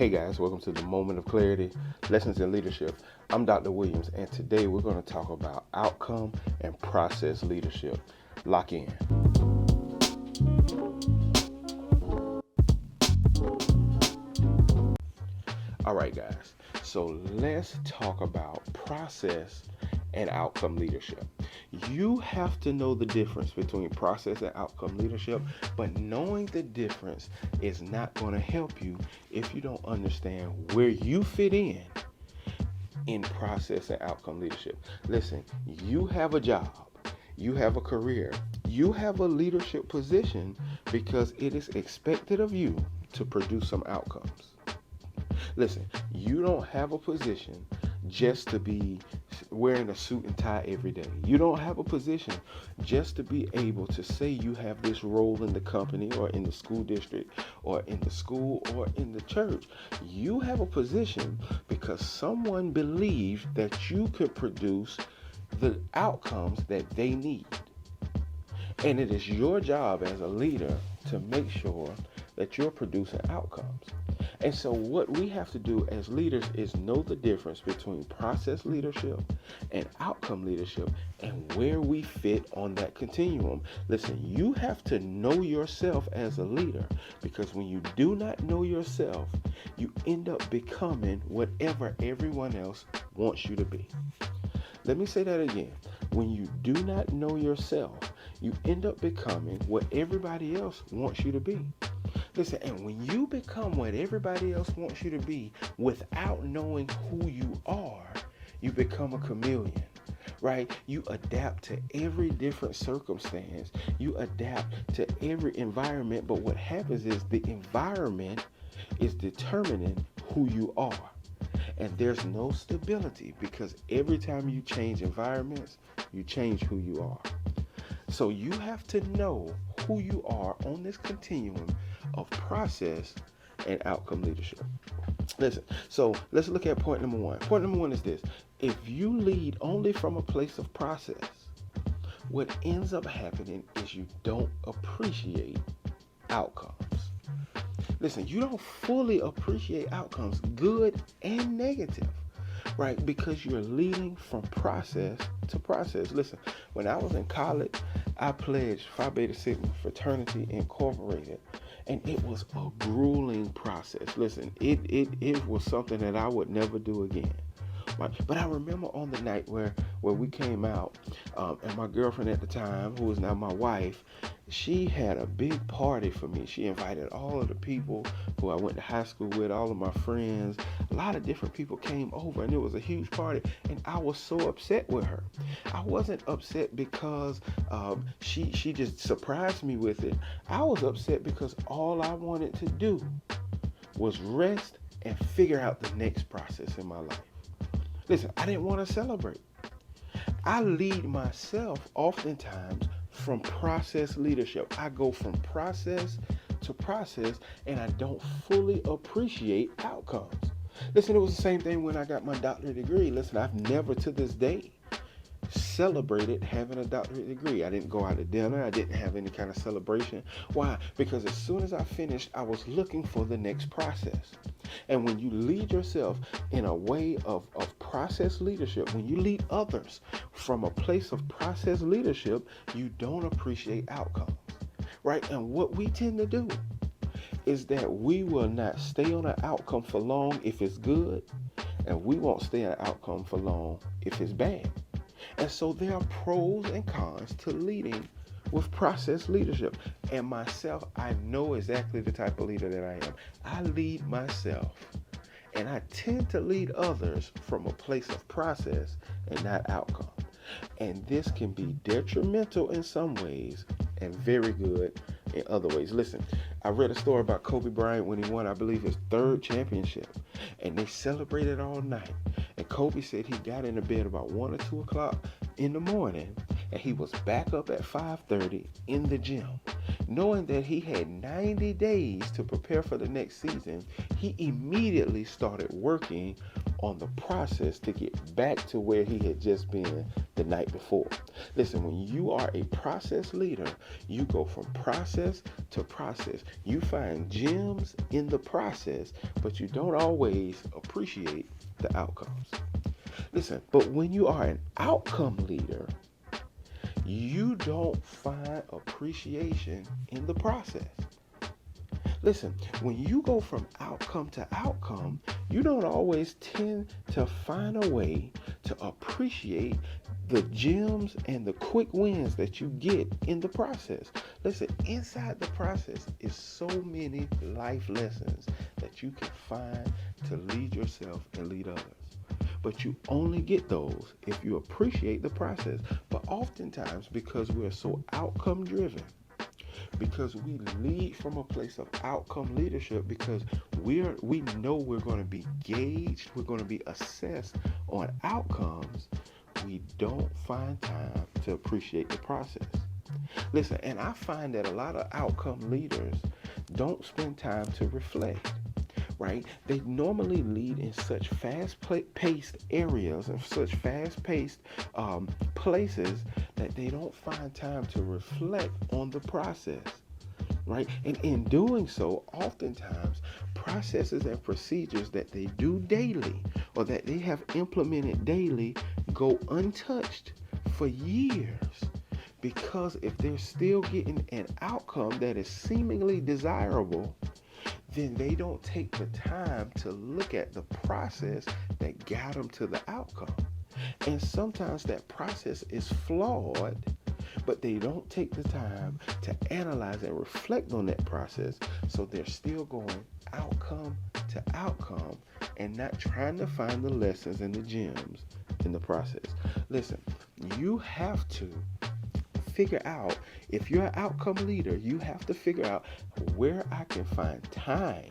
Hey guys, welcome to the Moment of Clarity, Lessons in Leadership. I'm Dr. Williams, and today we're going to talk about outcome and process leadership. Lock in. All right, guys, so let's talk about process and outcome leadership. You have to know the difference between process and outcome leadership, but knowing the difference is not going to help you if you don't understand where you fit in process and outcome leadership. Listen, you have a job, you have a career, you have a leadership position because it is expected of you to produce some outcomes. Listen, you don't have a position just to be wearing a suit and tie every day. You don't have a position just to be able to say you have this role in the company or in the school district or in the school or in the church. You have a position because someone believed that you could produce the outcomes that they need. And it is your job as a leader to make sure that you're producing outcomes. And so what we have to do as leaders is know the difference between process leadership and outcome leadership and where we fit on that continuum. Listen, you have to know yourself as a leader, because when you do not know yourself, you end up becoming whatever everyone else wants you to be. Let me say that again. When you do not know yourself, you end up becoming what everybody else wants you to be. Listen, and when you become what everybody else wants you to be without knowing who you are, you become a chameleon, right? You adapt to every different circumstance. You adapt to every environment, but what happens is the environment is determining who you are. And there's no stability because every time you change environments, you change who you are. So you have to know who you are on this continuum of process and outcome leadership. Listen, so let's look at point number one. Point number one is this. If you lead only from a place of process, what ends up happening is you don't appreciate outcomes. Listen, you don't fully appreciate outcomes, good and negative, right? Because you're leading from process to process. Listen, when I was in college, I pledged Phi Beta Sigma Fraternity Incorporated, and it was a grueling process. Listen, it was something that I would never do again. Right? But I remember on the night where we came out, and my girlfriend at the time, who is now my wife, she had a big party for me. She invited all of the people who I went to high school with, all of my friends. A lot of different people came over, and it was a huge party. And I was so upset with her. I wasn't upset because she just surprised me with it. I was upset because all I wanted to do was rest and figure out the next process in my life. Listen, I didn't want to celebrate. I lead myself oftentimes from process leadership. I go from process to process, and I don't fully appreciate outcomes. Listen, it was the same thing when I got my doctorate degree. Listen, I've never to this day celebrated having a doctorate degree. I didn't go out to dinner. I didn't have any kind of celebration. Why? Because as soon as I finished, I was looking for the next process. And when you lead yourself in a way of process leadership, when you lead others from a place of process leadership, you don't appreciate outcomes, right? And what we tend to do is that we will not stay on an outcome for long if it's good, and we won't stay on an outcome for long if it's bad. And so there are pros and cons to leading with process leadership. And myself, I know exactly the type of leader that I am. I lead myself, and I tend to lead others from a place of process and not outcome. And this can be detrimental in some ways and very good in other ways. Listen, I read a story about Kobe Bryant when he won, I believe, his third championship, and they celebrated all night. And Kobe said he got into bed about 1 or 2 o'clock in the morning, and he was back up at 5:30 in the gym. Knowing that he had 90 days to prepare for the next season, he immediately started working on the process to get back to where he had just been the night before. Listen, when you are a process leader, you go from process to process. You find gems in the process, but you don't always appreciate the outcomes. Listen, but when you are an outcome leader, you don't find appreciation in the process. Listen, when you go from outcome to outcome, you don't always tend to find a way to appreciate the gems and the quick wins that you get in the process. Listen, inside the process is so many life lessons that you can find to lead yourself and lead others. But you only get those if you appreciate the process. But oftentimes, because we're so outcome driven, because we lead from a place of outcome leadership, because we know we're going to be gauged, we're going to be assessed on outcomes, we don't find time to appreciate the process. Listen, and I find that a lot of outcome leaders don't spend time to reflect. Right? They normally lead in such fast-paced areas and such fast-paced places that they don't find time to reflect on the process. Right? And in doing so, oftentimes, processes and procedures that they do daily or that they have implemented daily go untouched for years. Because if they're still getting an outcome that is seemingly desirable, then they don't take the time to look at the process that got them to the outcome. And sometimes that process is flawed, but they don't take the time to analyze and reflect on that process, so they're still going outcome to outcome and not trying to find the lessons and the gems in the process. Listen, you have to figure out, if you're an outcome leader, you have to figure out where I can find time,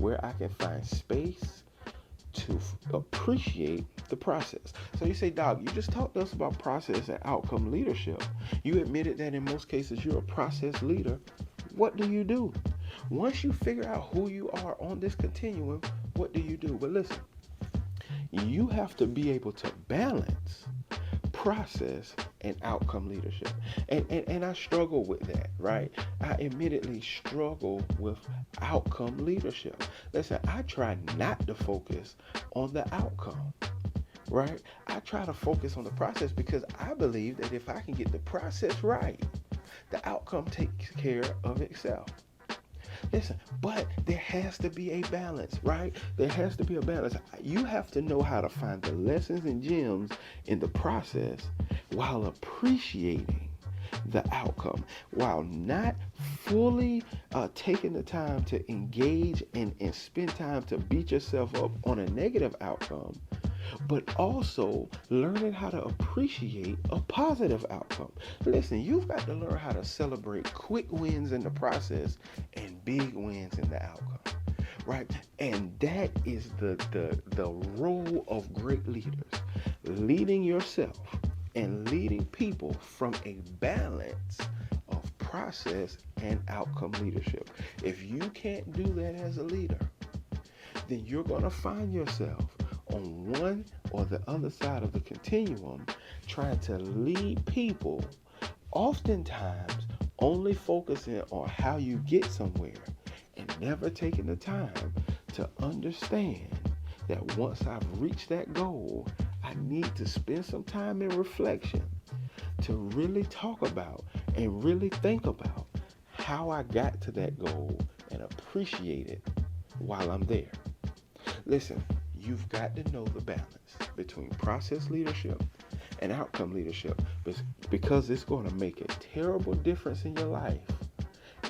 where I can find space to appreciate the process. So you say, Doc, you just talked to us about process and outcome leadership. You admitted that in most cases you're a process leader. What do you do? Once you figure out who you are on this continuum, what do you do? But listen, you have to be able to balance process and outcome leadership. And I struggle with that, right? I admittedly struggle with outcome leadership. Listen, I try not to focus on the outcome, right? I try to focus on the process because I believe that if I can get the process right, the outcome takes care of itself. Listen, but there has to be a balance, right? There has to be a balance. You have to know how to find the lessons and gems in the process while appreciating the outcome, while not fully taking the time to engage and spend time to beat yourself up on a negative outcome, but also learning how to appreciate a positive outcome. Listen, you've got to learn how to celebrate quick wins in the process and big wins in the outcome, right? And that is the role of great leaders, leading yourself and leading people from a balance of process and outcome leadership. If you can't do that as a leader, then you're going to find yourself on one or the other side of the continuum trying to lead people, oftentimes only focusing on how you get somewhere and never taking the time to understand that once I've reached that goal, I need to spend some time in reflection to really talk about and really think about how I got to that goal and appreciate it while I'm there. Listen, you've got to know the balance between process leadership and outcome leadership, because it's going to make a terrible difference in your life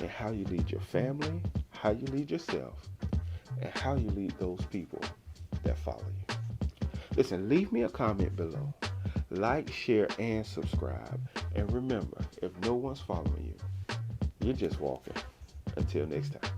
in how you lead your family, how you lead yourself, and how you lead those people that follow you. Listen, leave me a comment below. Like, share, and subscribe. And remember, if no one's following you, you're just walking. Until next time.